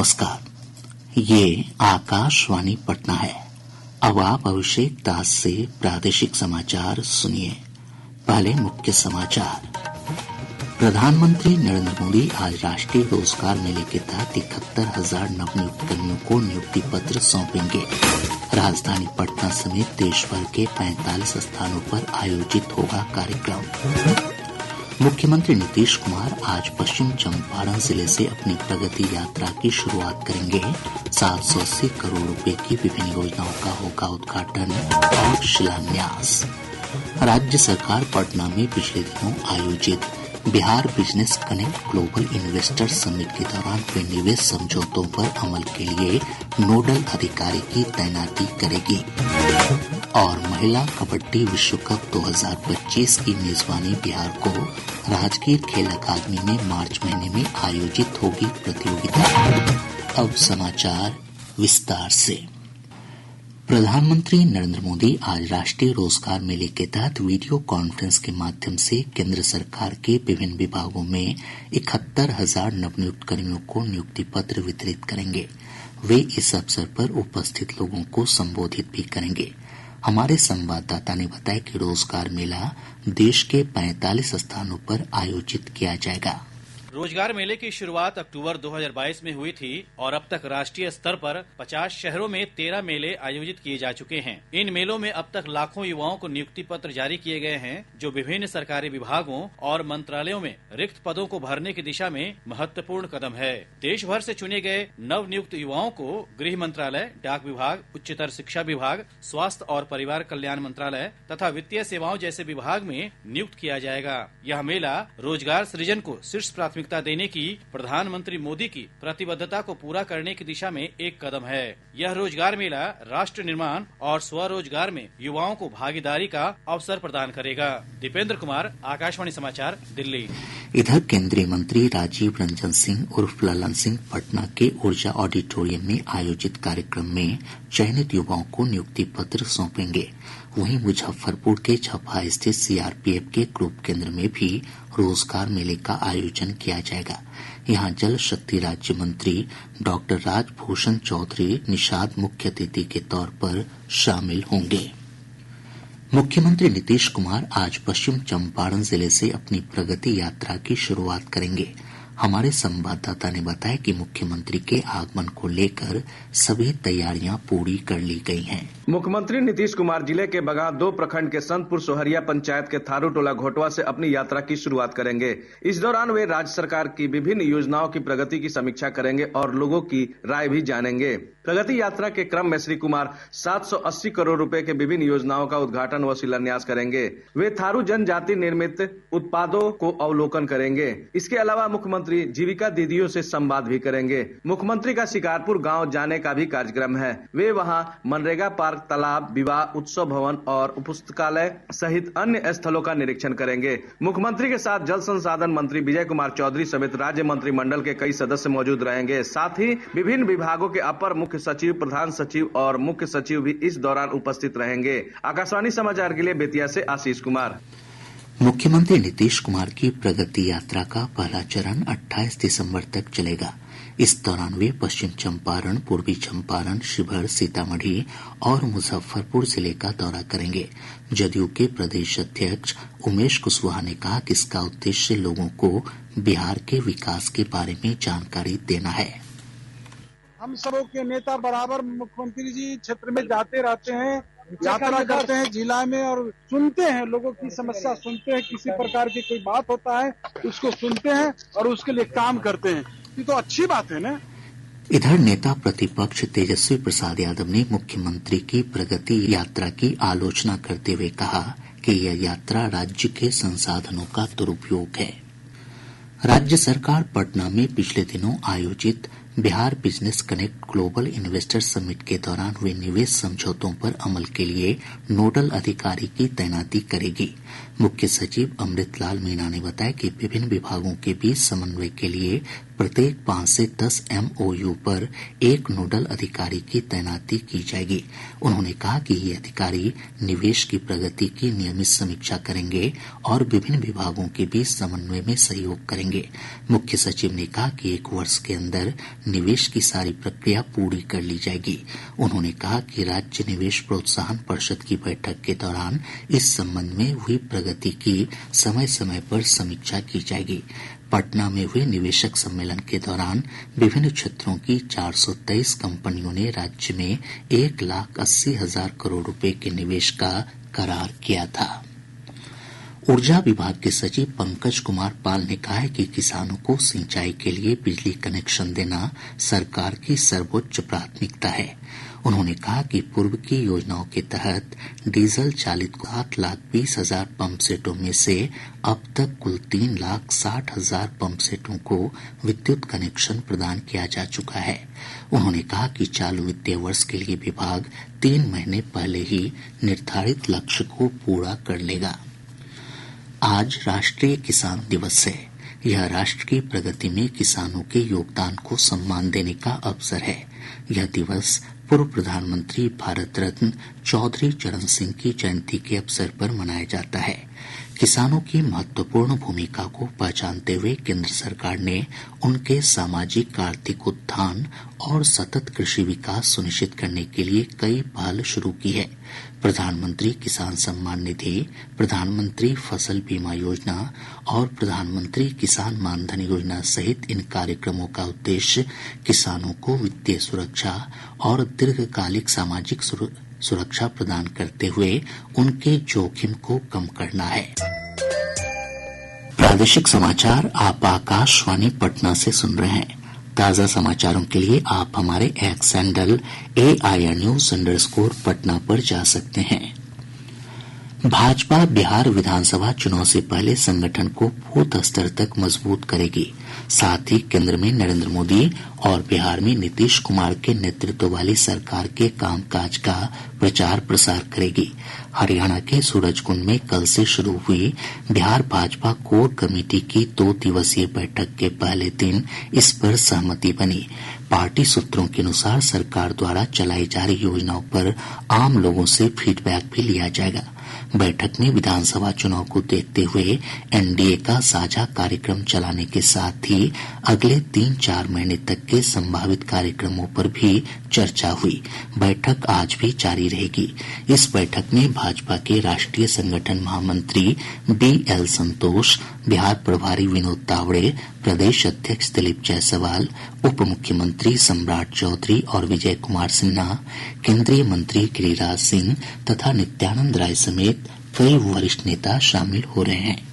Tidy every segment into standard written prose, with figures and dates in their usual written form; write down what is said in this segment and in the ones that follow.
नमस्कार, ये आकाशवाणी पटना है। अब आप अभिषेक दास से प्रादेशिक समाचार सुनिए। पहले मुख्य समाचार। प्रधानमंत्री नरेंद्र मोदी आज राष्ट्रीय रोजगार मेले के तहत 71,000 नवनियुक्त कर्मियों को नियुक्ति पत्र सौंपेंगे। राजधानी पटना समेत देश भर के 45 स्थानों पर आयोजित होगा कार्यक्रम। मुख्यमंत्री नीतीश कुमार आज पश्चिम चंपारण जिले से अपनी प्रगति यात्रा की शुरुआत करेंगे। 780 करोड़ रुपए की विभिन्न योजनाओं का होगा उद्घाटन और शिलान्यास। राज्य सरकार पटना में पिछले दिनों आयोजित Bihar business connect global investor summit के दौरान हुए निवेश समझौतों पर अमल के लिए नोडल अधिकारी की तैनाती करेगी। और महिला कबड्डी विश्व कप 2025 की मेजबानी बिहार को राजगीर खेल अकादमी में मार्च महीने में आयोजित होगी प्रतियोगिता। अब समाचार विस्तार से। प्रधानमंत्री नरेंद्र मोदी आज राष्ट्रीय रोजगार मेले के तहत वीडियो कॉन्फ्रेंस के माध्यम से केंद्र सरकार के विभिन्न विभागों में 71,000 नवनियुक्त कर्मियों को नियुक्ति पत्र वितरित करेंगे। वे इस अवसर पर उपस्थित लोगों को संबोधित भी करेंगे। हमारे संवाददाता ने बताया कि रोजगार मेला देश के 45 स्थानों पर आयोजित किया जाएगा। रोजगार मेले की शुरुआत अक्टूबर 2022 में हुई थी और अब तक राष्ट्रीय स्तर पर 50 शहरों में 13 मेले आयोजित किए जा चुके हैं। इन मेलों में अब तक लाखों युवाओं को नियुक्ति पत्र जारी किए गए हैं, जो विभिन्न सरकारी विभागों और मंत्रालयों में रिक्त पदों को भरने की दिशा में महत्वपूर्ण कदम है। देश भर से चुने गए नव नियुक्त युवाओं को गृह मंत्रालय, डाक विभाग, उच्चतर शिक्षा विभाग, स्वास्थ्य और परिवार कल्याण मंत्रालय तथा वित्तीय सेवाओं जैसे विभाग में नियुक्त किया जाएगा। यह मेला रोजगार सृजन को शीर्ष प्राथमिकता देने की प्रधानमंत्री मोदी की प्रतिबद्धता को पूरा करने की दिशा में एक कदम है। यह रोजगार मेला राष्ट्र निर्माण और स्वरोजगार में युवाओं को भागीदारी का अवसर प्रदान करेगा। दीपेंद्र कुमार, आकाशवाणी समाचार, दिल्ली। इधर केंद्रीय मंत्री राजीव रंजन सिंह उर्फ ललन सिंह पटना के ऊर्जा ऑडिटोरियम में आयोजित कार्यक्रम में चयनित युवाओं को नियुक्ति पत्र सौंपेंगे। वहीं मुजफ्फरपुर के झपहा स्थित सीआरपीएफ के ग्रुप केंद्र में भी रोजगार मेले का आयोजन किया जाएगा। यहां जल शक्ति राज्य मंत्री डॉक्टर राजभूषण चौधरी निषाद मुख्य अतिथि के तौर पर शामिल होंगे। मुख्यमंत्री नीतीश कुमार आज पश्चिम चंपारण जिले से अपनी प्रगति यात्रा की शुरुआत करेंगे। हमारे संवाददाता ने बताया कि मुख्यमंत्री के आगमन को लेकर सभी तैयारियां पूरी कर ली गई हैं। मुख्यमंत्री नीतीश कुमार जिले के बगां 2 प्रखंड के संतपुर सोहरिया पंचायत के थारू टोला घोटवा से अपनी यात्रा की शुरुआत करेंगे। इस दौरान वे राज्य सरकार की विभिन्न योजनाओं की प्रगति की समीक्षा करेंगे और लोगों की राय भी जानेंगे। प्रगति यात्रा के क्रम में श्री कुमार 780 करोड़ रुपए के विभिन्न योजनाओं का उद्घाटन व शिलान्यास करेंगे। वे थारू जनजाति निर्मित उत्पादों को अवलोकन करेंगे। इसके अलावा मुख्यमंत्री जीविका दीदियों से संवाद भी करेंगे। मुख्यमंत्री का शिकारपुर गांव जाने का भी कार्यक्रम है। वे वहां मनरेगा पार्क, तालाब, विवाह उत्सव भवन और पुस्तकालय सहित अन्य स्थलों का निरीक्षण करेंगे। मुख्यमंत्री के साथ जल संसाधन मंत्री विजय कुमार चौधरी समेत राज्य मंत्रिमंडल के कई सदस्य मौजूद रहेंगे। साथ ही विभिन्न विभागों के अपर मुख्य सचिव, प्रधान सचिव और मुख्य सचिव भी इस दौरान उपस्थित रहेंगे। आकाशवाणी समाचार के लिए बेतिया से आशीष कुमार। मुख्यमंत्री नीतीश कुमार की प्रगति यात्रा का पहला चरण 28 दिसंबर तक चलेगा। इस दौरान वे पश्चिम चंपारण, पूर्वी चंपारण, शिवहर, सीतामढ़ी और मुजफ्फरपुर जिले का दौरा करेंगे। जदयू के प्रदेश अध्यक्ष उमेश कुशवाहा ने कहा कि इसका उद्देश्य लोगों को बिहार के विकास के बारे में जानकारी देना है। हम सबों के नेता बराबर मुख्यमंत्री जी क्षेत्र में जाते रहते हैं, यात्रा करते हैं जिला में और सुनते हैं, लोगों की समस्या सुनते हैं। किसी प्रकार की कोई बात होता है उसको सुनते हैं और उसके लिए काम करते हैं। ये तो अच्छी बात है ना। इधर नेता प्रतिपक्ष तेजस्वी प्रसाद यादव ने मुख्यमंत्री की प्रगति यात्रा की आलोचना करते हुए कहा कि यह यात्रा राज्य के संसाधनों का दुरुपयोग है। राज्य सरकार पटना में पिछले दिनों आयोजित Bihar business connect global investor summit के दौरान हुए निवेश समझौतों पर अमल के लिए नोडल अधिकारी की तैनाती करेगी। मुख्य सचिव अमृत लाल मीणा ने बताया कि विभिन्न विभागों के बीच समन्वय के लिए प्रत्येक 5 से 10 MOU पर एक नोडल अधिकारी की तैनाती की जाएगी। उन्होंने कहा कि ये अधिकारी निवेश की प्रगति की नियमित समीक्षा करेंगे और विभिन्न विभागों के बीच समन्वय में सहयोग करेंगे। मुख्य सचिव ने कहा कि 1 वर्ष के अंदर निवेश की सारी प्रक्रिया पूरी कर ली जाएगी। उन्होंने कहा कि राज्य निवेश प्रोत्साहन परिषद की बैठक के दौरान इस संबंध में हुई प्रगति की समय समय पर समीक्षा की जाएगी। पटना में हुए निवेशक सम्मेलन के दौरान विभिन्न क्षेत्रों की 423 कंपनियों ने राज्य में 1,80,000 करोड़ रुपए के निवेश का करार किया था। ऊर्जा विभाग के सचिव पंकज कुमार पाल ने कहा है कि किसानों को सिंचाई के लिए बिजली कनेक्शन देना सरकार की सर्वोच्च प्राथमिकता है। उन्होंने कहा कि पूर्व की योजनाओं के तहत डीजल चालित 7,20,000 पंप सेटों में से अब तक कुल 3,60,000 पंप सेटों को विद्युत कनेक्शन प्रदान किया जा चुका है। उन्होंने कहा कि चालू वित्तीय वर्ष के लिए विभाग 3 महीने पहले ही निर्धारित लक्ष्य को पूरा कर लेगा। आज राष्ट्रीय किसान दिवस है। यह राष्ट्र की प्रगति में किसानों के योगदान को सम्मान देने का अवसर है। यह दिवस पूर्व प्रधानमंत्री भारत रत्न चौधरी चरण सिंह की जयंती के अवसर पर मनाया जाता है। किसानों की महत्वपूर्ण भूमिका को पहचानते हुए केंद्र सरकार ने उनके सामाजिक आर्थिक उत्थान और सतत कृषि विकास सुनिश्चित करने के लिए कई पहल शुरू की है। प्रधानमंत्री किसान सम्मान निधि, प्रधानमंत्री फसल बीमा योजना और प्रधानमंत्री किसान मानधन योजना सहित इन कार्यक्रमों का उद्देश्य किसानों को वित्तीय सुरक्षा और दीर्घकालिक सामाजिक सुरक्षा प्रदान करते हुए उनके जोखिम को कम करना है। प्रादेशिक समाचार आप आकाशवाणी पटना से सुन रहे हैं। ताज़ा समाचारों के लिए आप हमारे एक्स हैंडल AIRnews_पटना पर जा सकते हैं। भाजपा बिहार विधानसभा चुनाव से पहले संगठन को बूथ स्तर तक मजबूत करेगी। साथ ही केंद्र में नरेंद्र मोदी और बिहार में नीतीश कुमार के नेतृत्व वाली सरकार के कामकाज का प्रचार प्रसार करेगी। हरियाणा के सूरजकुंड में कल से शुरू हुई बिहार भाजपा कोर कमेटी की 2 दिवसीय बैठक के पहले दिन इस पर सहमति बनी। पार्टी सूत्रों के अनुसार सरकार द्वारा चलाई जा रही योजनाओं पर आम लोगों से फीडबैक भी लिया जाएगा। बैठक में विधानसभा चुनाव को देखते हुए NDA का साझा कार्यक्रम चलाने के साथ ही अगले 3-4 महीने तक के संभावित कार्यक्रमों पर भी चर्चा हुई। बैठक आज भी जारी रहेगी। इस बैठक में भाजपा के राष्ट्रीय संगठन महामंत्री BL संतोष, बिहार प्रभारी विनोद तावड़े, प्रदेश अध्यक्ष दिलीप जायसवाल, उप मुख्यमंत्री सम्राट चौधरी और विजय कुमार सिन्हा, केंद्रीय मंत्री गिरिराज सिंह तथा नित्यानंद राय समेत कई वरिष्ठ नेता शामिल हो रहे हैं।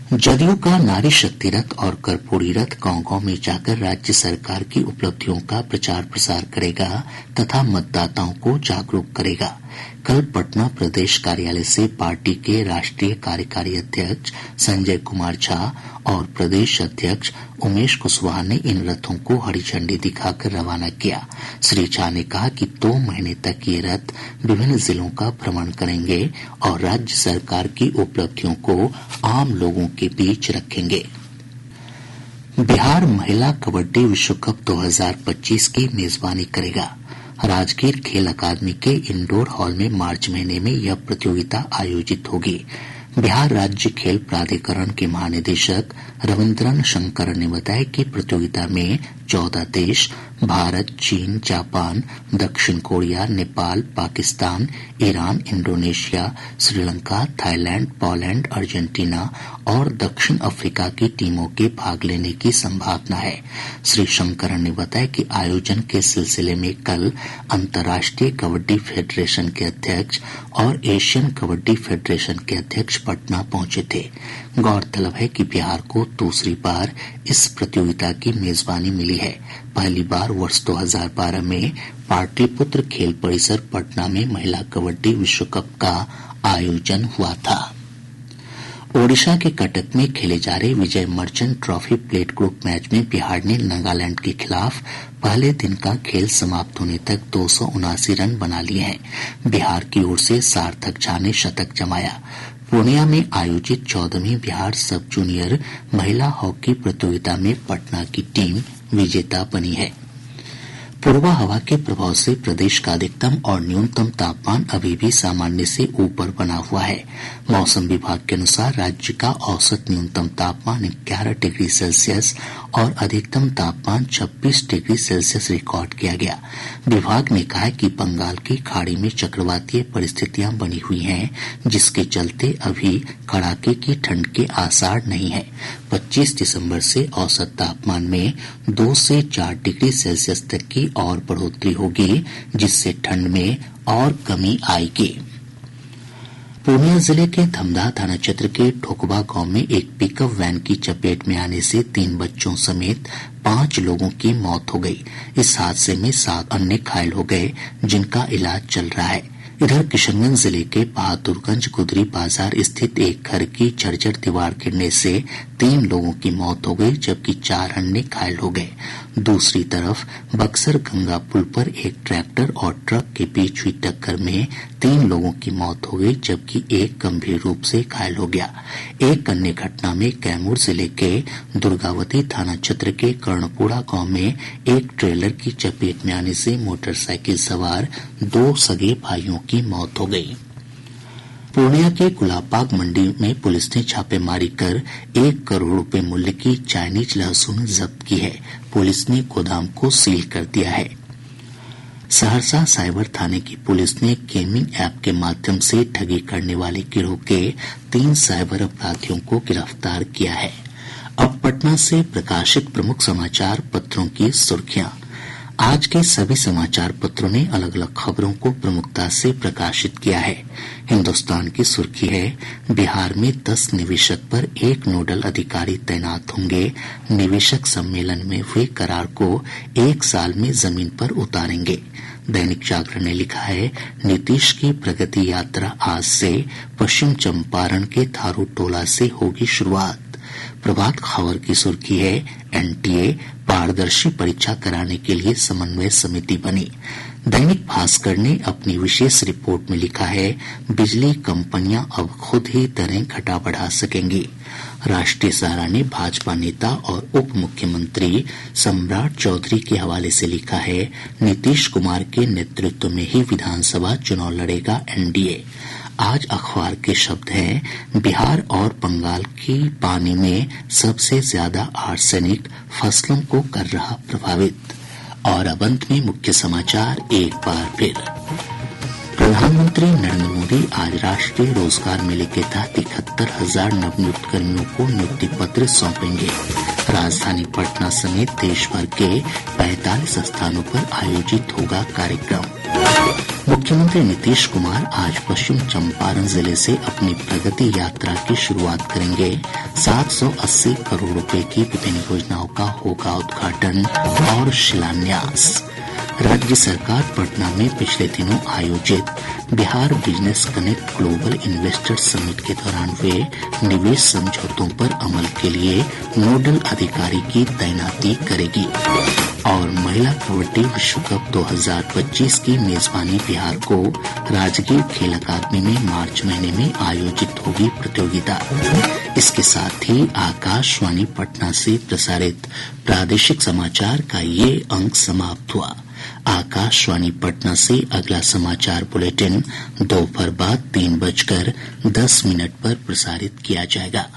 जदयू का नारी शक्ति रथ और कर्पूरी रथ गांव-गांव में जाकर राज्य सरकार की उपलब्धियों का प्रचार प्रसार करेगा तथा मतदाताओं को जागरूक करेगा। कल पटना प्रदेश कार्यालय से पार्टी के राष्ट्रीय कार्यकारी अध्यक्ष संजय कुमार झा और प्रदेश अध्यक्ष उमेश कुशवाहा ने इन रथों को हरी झंडी दिखाकर रवाना किया। श्री झा ने कहा कि 2 महीने तक ये रथ विभिन्न जिलों का भ्रमण करेंगे और राज्य सरकार की उपलब्धियों को आम लोगों के बीच रखेंगे। बिहार महिला कबड्डी विश्व कप 2025 की मेजबानी करेगा। राजगीर खेल अकादमी के इंडोर हॉल में मार्च महीने में यह प्रतियोगिता आयोजित होगी। बिहार राज्य खेल प्राधिकरण के महानिदेशक रविन्द्रन शंकर ने बताया कि प्रतियोगिता में 14 देश भारत, चीन, जापान, दक्षिण Korea, Nepal, Pakistan, Iran, Indonesia, Sri Lanka, Thailand, Poland, Argentina और दक्षिण अफ्रीका की टीमों के भाग लेने की संभावना है। श्री शंकर ने बताया कि आयोजन के सिलसिले में कल अंतर्राष्ट्रीय कबड्डी फेडरेशन के अध्यक्ष और एशियन कबड्डी फेडरेशन के अध्यक्ष पटना पहुंचे थे। गौरतलब है कि बिहार को दूसरी बार इस प्रतियोगिता की मेजबानी मिली है। पहली बार वर्ष 2012 में पाटलिपुत्र खेल परिसर पटना में महिला कबड्डी विश्व कप का आयोजन हुआ था। ओडिशा के कटक में खेले जा रहे Vijay Merchant trophy plate group match में बिहार ने नागालैंड के खिलाफ पहले दिन का खेल समाप्त होने तक 279 रन बना लिए हैं। बिहार की ओर से सार्थक झा ने शतक जमाया। पूर्णिया में आयोजित 14वीं बिहार सब जूनियर महिला हॉकी प्रतियोगिता में पटना की टीम विजेता बनी है। पूर्वा हवा के प्रभाव से प्रदेश का अधिकतम और न्यूनतम तापमान अभी भी सामान्य से ऊपर बना हुआ है। मौसम विभाग के अनुसार राज्य का औसत न्यूनतम तापमान 11 डिग्री सेल्सियस और अधिकतम तापमान 26 डिग्री सेल्सियस रिकॉर्ड किया गया। विभाग ने कहा है कि बंगाल की खाड़ी में चक्रवातीय परिस्थितियां बनी हुई हैं, जिसके चलते अभी कड़ाके की ठंड के आसार नहीं है। 25 दिसंबर से औसत तापमान में 2 से 4 डिग्री सेल्सियस तक की और बढ़ोतरी होगी, जिससे ठंड में और कमी आएगी। पूर्णिया जिले के धमदाह थाना क्षेत्र के ठोकबा गांव में एक पिकअप वैन की चपेट में आने से 3 बच्चों समेत 5 लोगों की मौत हो गई। इस हादसे में 7 अन्य घायल हो गए, जिनका इलाज चल रहा है। इधर किशनगंज जिले के बहादुरगंज गुदरी बाजार स्थित एक घर की जर्जर दीवार गिरने से 3 लोगों की मौत हो गई, जबकि 4 अन्य घायल हो गए। दूसरी तरफ बक्सर गंगा पुल पर एक ट्रैक्टर और ट्रक के बीच हुई टक्कर में 3 लोगों की मौत हो गई, जबकि एक गंभीर रूप से घायल हो गया। एक अन्य घटना में कैमूर जिले के दुर्गावती थाना क्षेत्र के कर्णपुरा गांव में एक ट्रेलर की चपेट में आने से मोटरसाइकिल सवार 2 सगे भाइयों की मौत हो गई। पूर्णिया के गुलाबबाग मंडी में पुलिस ने छापेमारी कर 1 करोड़ रुपए मूल्य की चाइनीज लहसुन जब्त की है। पुलिस ने गोदाम को सील कर दिया है। सहरसा साइबर थाने की पुलिस ने गेमिंग ऐप के माध्यम से ठगी करने वाले गिरोह के 3 साइबर अपराधियों को गिरफ्तार किया है। अब पटना से प्रकाशित प्रमुख समाचार पत्रों की सुर्खियां। आज के सभी समाचार पत्रों ने अलग अलग खबरों को प्रमुखता से प्रकाशित किया है। हिन्दुस्तान की सुर्खी है, बिहार में 10 निवेशक पर 1 नोडल अधिकारी तैनात होंगे। निवेशक सम्मेलन में हुए करार को 1 साल में जमीन पर उतारेंगे। दैनिक जागरण ने लिखा है, नीतीश की प्रगति यात्रा आज से पश्चिम चंपारण के थारू टोला से होगी शुरुआत। प्रभात खबर की सुर्खी है, एनटीए पारदर्शी परीक्षा कराने के लिए समन्वय समिति बनी। दैनिक भास्कर ने अपनी विशेष रिपोर्ट में लिखा है, बिजली कंपनियां अब खुद ही दरें घटा बढ़ा सकेंगी। राष्ट्रीय सहारा ने भाजपा नेता और उप मुख्यमंत्री सम्राट चौधरी के हवाले से लिखा है, नीतीश कुमार के नेतृत्व में ही विधानसभा चुनाव लड़ेगा एनडीए। आज अखबार के शब्द हैं, बिहार और बंगाल की पानी में सबसे ज्यादा आर्सेनिक फसलों को कर रहा प्रभावित। और अब अंत में मुख्य समाचार एक बार फिर। प्रधानमंत्री नरेंद्र मोदी आज राष्ट्रीय रोजगार मेले के तहत 71,000 नवनियुक्त कर्मियों को नियुक्ति पत्र सौंपेंगे। राजधानी पटना समेत देश भर के 45 स्थानों पर आयोजित होगा कार्यक्रम। मुख्यमंत्री नीतीश कुमार आज पश्चिम चंपारण जिले से अपनी प्रगति यात्रा की शुरुआत करेंगे। 780 करोड़ रुपए की विभिन्न योजनाओं का होगा उद्घाटन और शिलान्यास। राज्य सरकार पटना में पिछले दिनों आयोजित Bihar business connect global investor summit के दौरान हुए निवेश समझौतों पर अमल के लिए नोडल अधिकारी की तैनाती करेगी। और महिला कबड्डी विश्व कप 2025 की मेजबानी बिहार को राजगीर खेल अकादमी में मार्च महीने में आयोजित होगी प्रतियोगिता। इसके साथ ही आकाशवाणी पटना से प्रसारित प्रादेशिक समाचार का ये अंक समाप्त हुआ। आकाशवाणी पटना से अगला समाचार बुलेटिन दोपहर बाद 3:10 पर प्रसारित किया जाएगा।